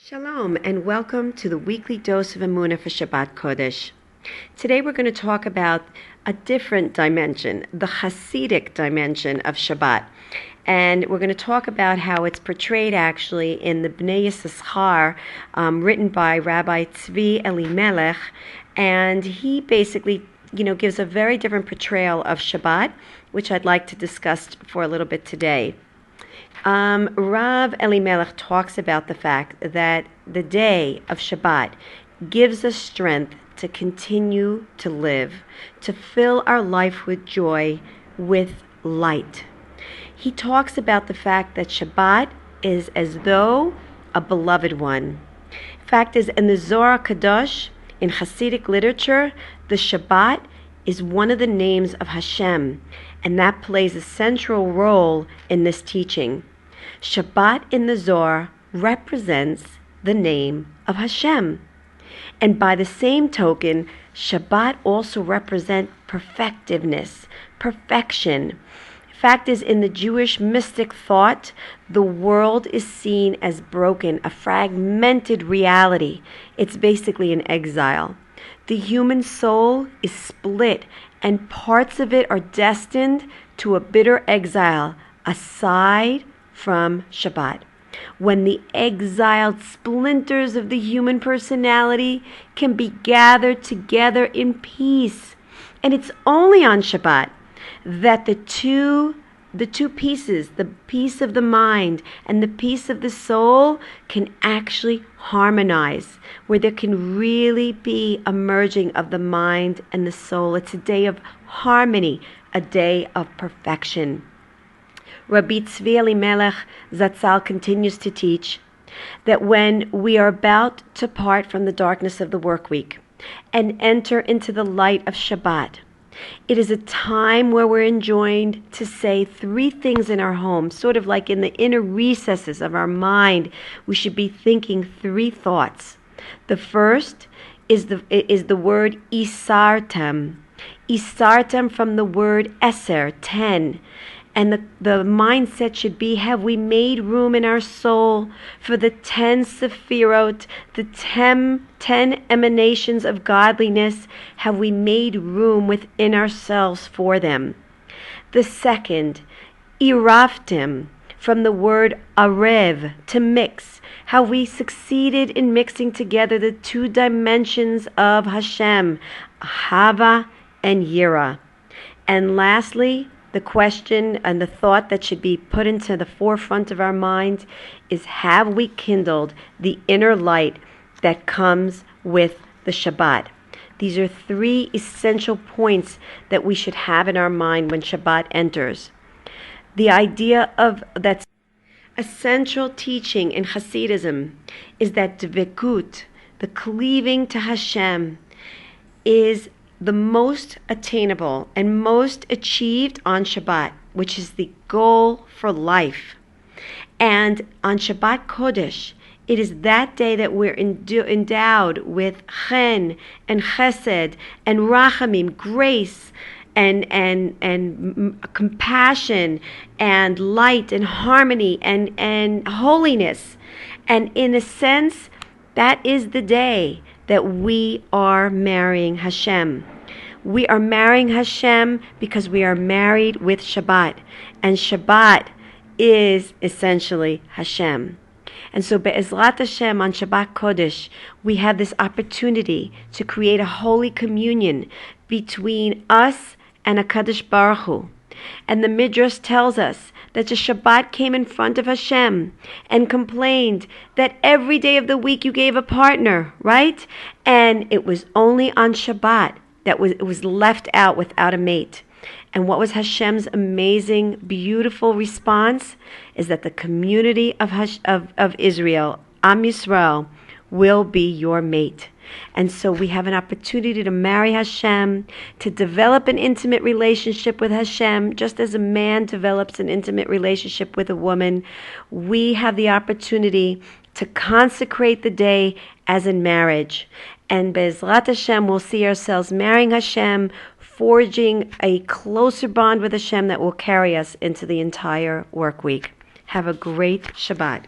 Shalom and welcome to the weekly dose of Emuna for Shabbat Kodesh. Today we're going to talk about a different dimension, the Chassidic dimension of Shabbat. And we're going to talk about how it's portrayed actually in the Bnei Yisachar, written by Rabbi Tzvi Elimelech. And he basically, gives a very different portrayal of Shabbat, which I'd like to discuss for a little bit today. Rav Elimelech talks about the fact that the day of Shabbat gives us strength to continue to live, to fill our life with joy, with light. He talks about the fact that Shabbat is as though a beloved one. Fact is, in the Zohar Kadosh, in Chassidic literature, the Shabbat is one of the names of Hashem, and that plays a central role in this teaching. Shabbat in the Zohar represents the name of Hashem. And by the same token, Shabbat also represents perfectiveness, perfection. Fact is, in the Jewish mystic thought, the world is seen as broken, a fragmented reality. It's basically an exile. The human soul is split, and parts of it are destined to a bitter exile, aside from Shabbat, when the exiled splinters of the human personality can be gathered together in peace. And it's only on Shabbat that the two pieces, the piece of the mind and the piece of the soul, can actually harmonize, where there can really be a merging of the mind and the soul. It's a day of harmony, a day of perfection. Rabbi Tzvi Elimelech Zatzal continues to teach that when we are about to part from the darkness of the work week and enter into the light of Shabbat, it is a time where we're enjoined to say three things in our home, sort of like in the inner recesses of our mind. We should be thinking three thoughts. The first is the word isartem. Isartem from the word eser, 10. And the mindset should be, have we made room in our soul for the 10 sephirot, the 10 emanations of godliness? Have we made room within ourselves for them? The second, iraftim, from the word arev, to mix. How we succeeded in mixing together the two dimensions of Hashem, Hava and Yira. And lastly, the question and the thought that should be put into the forefront of our mind is, have we kindled the inner light that comes with the Shabbat? These are three essential points that we should have in our mind when Shabbat enters. The idea of that essential teaching in Hasidism is that dvekut, the cleaving to Hashem, is the most attainable and most achieved on Shabbat, which is the goal for life. And on Shabbat Kodesh, it is that day that we're endowed with chen and chesed and rachamim, grace and compassion and light and harmony and holiness. And in a sense, that is the day that we are marrying Hashem. We are marrying Hashem because we are married with Shabbat. And Shabbat is essentially Hashem. And so Be'ezrat Hashem on Shabbat Kodesh, we have this opportunity to create a holy communion between us and HaKadosh Baruch Hu. And the Midrash tells us that the Shabbat came in front of Hashem and complained that every day of the week you gave a partner, right? And it was only on Shabbat that it was left out without a mate. And what was Hashem's amazing, beautiful response? Is that the community of Israel, Am Yisrael, will be your mate. And so we have an opportunity to marry Hashem, to develop an intimate relationship with Hashem, just as a man develops an intimate relationship with a woman. We have the opportunity to consecrate the day as in marriage. And Be'ezrat Hashem, we'll see ourselves marrying Hashem, forging a closer bond with Hashem that will carry us into the entire work week. Have a great Shabbat.